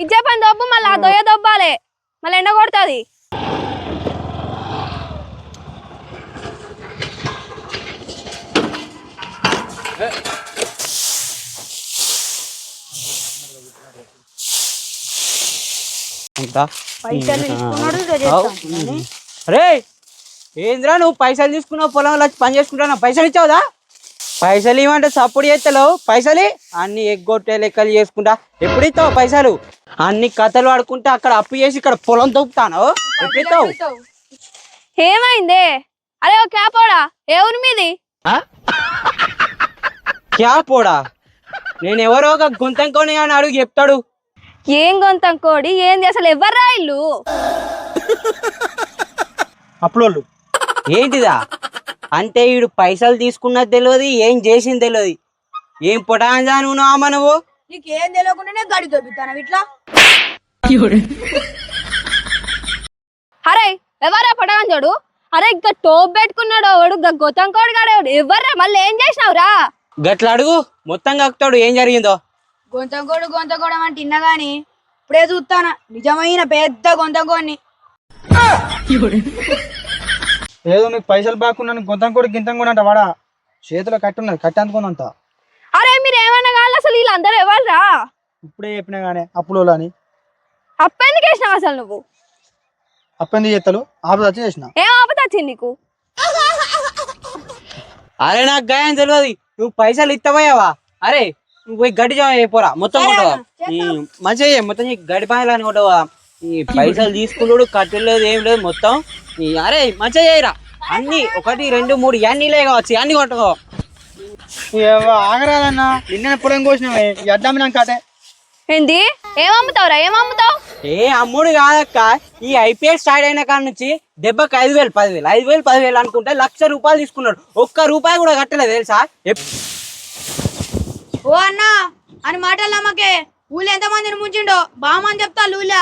ఇచ్చే పని దొబ్బు మళ్ళీ ఆ దొయ్య దొబ్బాలి మళ్ళీ ఎండ కొడుతుంది. అరే ఏంద్రా నువ్వు పైసలు తీసుకున్నావు పొలంలో పని చేసుకుంటున్నా పైసలు ఇచ్చావుదా? పైసలు ఇవ్వమంటే సపోర్ట్ చేస్తలేవు. పైసలు అన్ని ఎగ్గొట్టే లెక్కలు చేసుకుంటా ఎప్పుడు ఇస్తావు పైసలు? అన్ని కథలు ఆడుకుంటా అక్కడ అప్పు చేసి ఇక్కడ పొలం తొక్కుతాను. ఎప్పుడు ఇస్తావు? ఏమైంది? అరే ఓ క్యాపోడా ఏ ఊరి మీది? క్యాపోడా? నేను ఎవరో ఒక గుంతం కొని అని అడుగు చెప్తాడు. ఏం గొంతం కోడి ఏంది అసలు ఎవర్రా ఇల్లు? అప్పులోళ్ళు ఏంటిదా అంటే ఈడు పైసలు తీసుకున్నది తెలియదు, ఏం చేసింది తెలియదు. ఏం పొటాంజా నువ్వు అమ్మ నువ్వు? నీకేం తెలియకుండానే గడి దొబ్బుతాను ఇట్లా. అరే ఎవరా పొటాంజోడు? అరే ఇంకా టోప్ పెట్టుకున్నాడు వాడు, గొత్తం కోడి గాడు ఎవర్రా? మళ్ళీ ఏం చేసినావురా? గట్ల అడుగు మొత్తం కక్కుతాడు. ఏం జరిగిందో? గొంతకోడు అంటే తిన్నా గాని ఇప్పుడే చూస్తానా నిజమైన పెద్ద గొంతకోడిని. ఏదో మీకు పైసలు బాగున్నాను గొంతం కూడా గింతం కూడా అంట వాడా చేతిలో కట్టున్నది కట్టి అందుకుందంట. అరే మీరు ఏమన్నా కాదు అసలు వీళ్ళందరూ ఎవర్రా? ఇప్పుడే చెప్పినా గానీ అప్పులో అని. అప్పెందుకు వేసినావు అసలు నువ్వు? అప్పెందుకు చేస్తాలు ఆపద వచ్చి చేసిన. ఏం ఆపద వచ్చింది నీకు? అరే నాకు గాయం తెలియదు. నువ్వు పైసలు ఇస్తావయ్యావా? అరే నువ్వు పోయి గడ్డి అయిపోరా మొత్తం కొట్టవా? మంచిగా మొత్తం గడ్డి పాయలు అని కొట్టవా? ఈ పైసలు తీసుకున్నాడు కట్టలేదు ఏం లేదు మొత్తం. అరే మంచిగా చేయరా అన్ని 1 2 3 అన్నీలే కావచ్చు అన్ని కొట్టుకో. ఆగరాదన్నా నిన్న పొలం కోసినావే అడ్డామినాక అటే. ఏంది? ఏమమ్ముతావురా? ఏమమ్ముతావు? ఏ అమ్ముడు కాదక్క, ఈ ఐపీఎల్ స్టార్ట్ అయిన కాడ నుంచి దెబ్బకి 5,000 10,000 5,000 10,000 అనుకుంటే 1,00,000 రూపాయలు తీసుకున్నాడు. ఒక్క రూపాయి కూడా కట్టలేదు తెలుసా? ఓ అన్నా అని మాటలు నమ్మకే. ఊళ్ళో ఎంత మందిని ముంచిండో బామని చెప్తా ఊళ్ళో.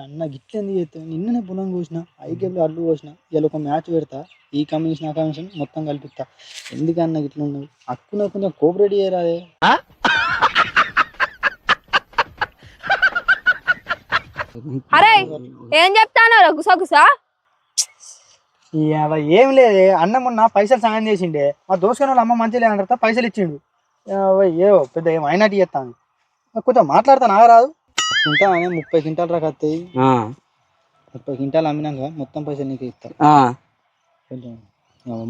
అన్న గిట్ల ఎందుకు చేస్తావు? నిన్ననే పొలం కోసిన ఐకేపులు అడ్లు కోసిన. ఇలా ఒక మ్యాచ్ పెడతా, ఈ కమిషన్ ఆ కమిషన్ మొత్తం కల్పిస్తా. ఎందుకన్నా గిట్ల ఉన్నావు? అక్కున కొంచెం కోఆపరేట్ చేయరాదే? అరే ఏం చెప్తాను గుసగుసా? ఏం లేదే అన్న మొన్న పైసలు సాయం చేసిండే. మా దోసుకొని వాళ్ళ అమ్మ మంచిగా లేదంట పైసలు ఇచ్చిండు. ఏవో పెద్ద ఏం అయినట్టు చేస్తాను. కొంచెం మాట్లాడతాను ఆగరాదు. ఉంటా 30 క్వింటాలు రాక వస్తాయి. 30 క్వింటాలు అమ్మినాక మొత్తం పైసలు నీకు ఇస్తాను. కొంచెం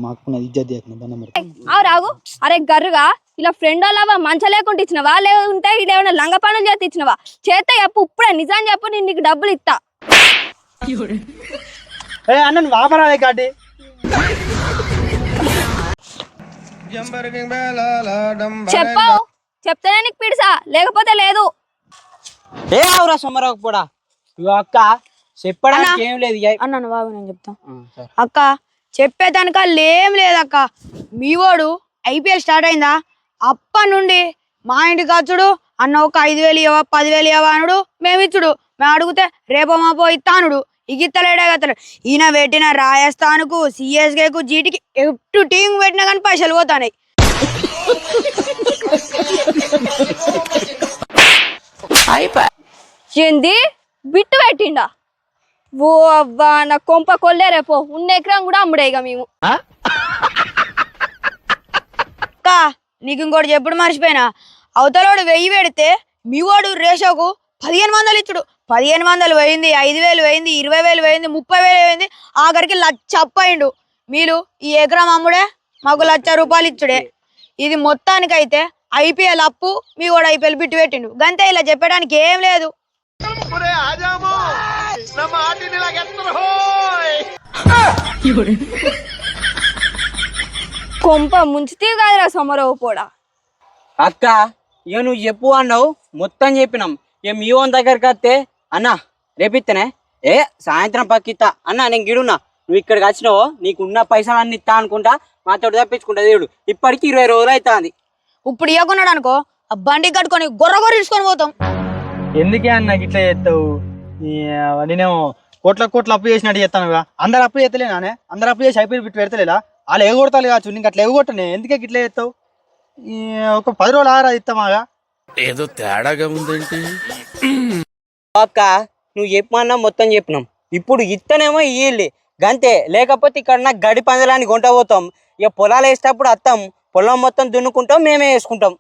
మాకు ఇజ్జత్ చేస్తున్నా దండం పెడతా. రాగు. అరే గర్రుగా ఇలా ఫ్రెండ్ వాళ్ళ మంచి లేకుండా ఇచ్చినవా లేకుంటే ఇదేమన్నా లంగ పనులు చేసి ఇచ్చినవా? చేత చెప్పు ఇప్పుడే నిజం చెప్పు, నేను నీకు డబ్బులు ఇస్తా. అన్న నువ్వు ఆపరాదే కాటి. చెప్పావు చెప్తేనే నీకు పిడిసా లేకపోతే లేదు. ఏ అవురా సొమ్మరావు కూడా అక్క చెప్పడానికి ఏం లేదు. అన్నాను బాబు నేను చెప్తా. అక్క చెప్పేదానిక ఏం లేదక్క. మీ వాడు ఐపీఎల్ స్టార్ట్ అయిందా అప్పటి నుండి మా ఇంటికి వచ్చుడు అన్న ఒక 5,000 ఇవ్వవా 10,000 ఇవ్వవా అనుడు. మేము ఇచ్చుడు. మేము అడిగితే రేపో మాపో ఇస్తానుడు. ఇగిత్తలేడే కత్తలేడు. ఈయన పెట్టిన రాజస్థాన్కు సిఎస్కేకు జీటికి ఎటు టీం పెట్టినా కానీ పైసలు పోతాయి. ఏంది బిట్టు పెట్టిండా? ఓ అవ్వా నా కొంప కొల్లేరేపో ఉన్న ఎకరం కూడా అమ్ముడే ఇక మేము. అక్క నీకు ఇంకోటి చెప్పుడు మర్చిపోయినా. అవతలోడు 1000 పెడితే మీ వాడు రేషోకు 1,500 ఇచ్చుడు. 1,500 పోయింది, 5,000 పోయింది, 20,000 పోయింది, 30,000 పోయింది, ఆఖరికి 1,00,000 అప్పయిండు. మీరు ఈ ఎకరం అమ్ముడే మాకు 1,00,000 రూపాయలు ఇచ్చుడే. ఇది మొత్తానికైతే ఐపీఎల్ అప్పు, మీ వాడు ఐపీఎల్ బిట్టు పెట్టిండు. గంతే, ఇలా చెప్పడానికి ఏం లేదు. కొంప ముంచితీవి కాదురా సమరవు కూడా. అక్క ఇక నువ్వు చెప్పు అన్నావు మొత్తం చెప్పినాం. ఇక మీ ఓన్ దగ్గరికి వస్తే అన్న రేపిత్తనే సాయంత్రం పక్కిత్తా అన్న నేను గిడున్నా. నువ్వు ఇక్కడికి వచ్చినావో నీకున్న పైసలు అన్ని ఇస్తా అనుకుంటా మాతో తప్పించుకుంటా దేవుడు. ఇప్పటికి 20 రోజులు అవుతుంది. ఇప్పుడు ఇవ్వకున్నాడు అనుకో ఆ బండి కట్టుకొని గొర్ర తీసుకొని పోతాం. ఎందుకే అన్న ఇట్లా చేస్తావు? నేనేమో కోట్ల అప్పు చేసినట్టు చేస్తాను. అందరు అప్పు చేస్తలేనానే? అందరు అప్పు చేసి ఐపీఎల్ బిట్టు పెడతలేదా? వాళ్ళు ఎగొడతారు కావచ్చు, నీకు అట్లా ఎగొట్టనే. ఎందుకే ఇట్లా చేస్తావు? ఒక 10 రోజులు ఆగరా ఇస్తామాగా. ఏదో తేడాగా ఉందేంటి? అక్క నువ్వు చెప్పమన్నా మొత్తం చెప్పినాం. ఇప్పుడు ఇత్తనేమో ఇయ్యి గంతే, లేకపోతే ఇక్కడ నాకు గడి పందలాన్ని కొంట పోతాం. ఇక పొలాలు వేసేటప్పుడు వస్తాం, పొలం మొత్తం దున్నుకుంటాం, మేమే వేసుకుంటాం.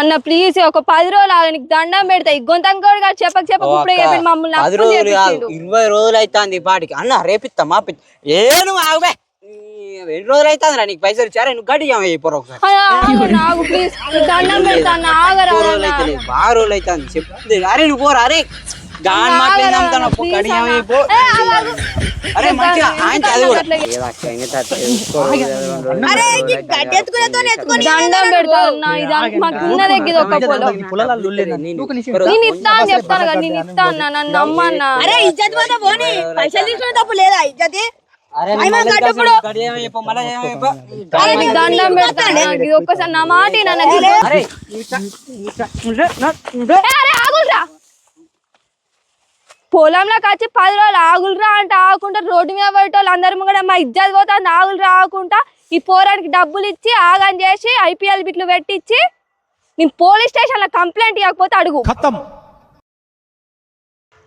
అన్న ప్లీజ్ ఒక 10 రోజులు ఆగు, నీకు దండం పెడతా. ఈ గొంతంకోడు కాదు చెప్పక ఇప్పుడే చెప్పి మమ్మల్ని 10 అప్పులు రోజులు కాదు, చేపించిండు. 20 రోజులు అవుతుంది ఈ పాటికి. అన్న రేపిస్తా మాపిస్తా. నువ్వు ఆగుబే, ఎన్ని రోజులు అవుతుంది రా నీకు పైసలు ఇచ్చారా? నువ్వు గడి అయిపోరు ఒకసారి. ఆగు ప్లీజ్, దండం పెడతా అన్న, ఆగరా అన్న. బాగా రోజులు అవుతుంది చెప్తుంది. అరే నువ్వు పోరా, అరే గాన్ మాట్లాడినాం గడి అయిపో. అరే మంచిగా ఆయన అది కూడా అరే ఈ గడ్డి ఎత్తుకునేతో ఎత్తుకొని దండం పెడతా అన్న, ఇది మాకు ఉన్నదే ఇది ఒక పొలం. నేను ఇస్తా అని చెప్తాను కదా, నేను ఇస్తా అన్న, నన్ను నమ్మన్నా. అరే ఇజ్జత్ పోతే పోనీ, పైసలు తీసుకునే తప్పు లేదా ఇజ్జతి? అరే గడి అయిపో మళ్ళీ ఏమైపో. అరే నీకు దండం పెడతా అన్న, ఇది ఒక్కసారి నా మాట విను అన్న. అరే అరే ఆగుల్రా, పొలంలోకి వచ్చి 10 రోజులు ఆగులరా అంటే ఆగకుండా రోడ్డు మీద పోయేటోళ్ళు అందరి కూడా మా ఇజ్జత్ పోతుంది. ఆగులరా ఆగకుండా ఈ పోరానికి డబ్బులు ఇచ్చి ఆగం చేసి IPL బిట్లు పెట్టించి నేను పోలీస్ స్టేషన్లో కంప్లైంట్ ఇవ్వకపోతే అడుగు.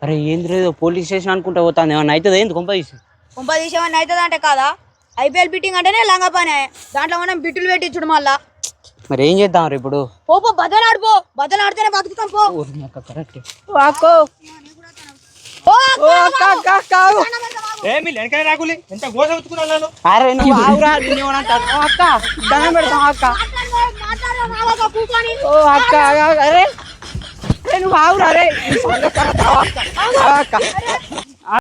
అరే ఏంది రేదో పోలీస్ స్టేషన్ అనుకుంటా పోతాను, ఏమన్నా అవుతుంది ఏంది కొంప తీసి? కుంభదీశం అని అవుతుంది అంటే కాదా? IPL బిట్టింగ్ అంటేనే లంగా పనే, దాంట్లో మనం బిట్టులు పెట్టించుడు మళ్ళా. మరి ఏం చేద్దాం రే ఇప్పుడు? పో బద్దలాడిపో, బద్దలాడితేనే బతుకుతాం పో. కరెక్ట్. అరే నువ్వు ఆవురా, అక్క దండం పెడతాం అక్క. ఓ అక్క అరే నువ్వు ఆవురా, అరే అక్క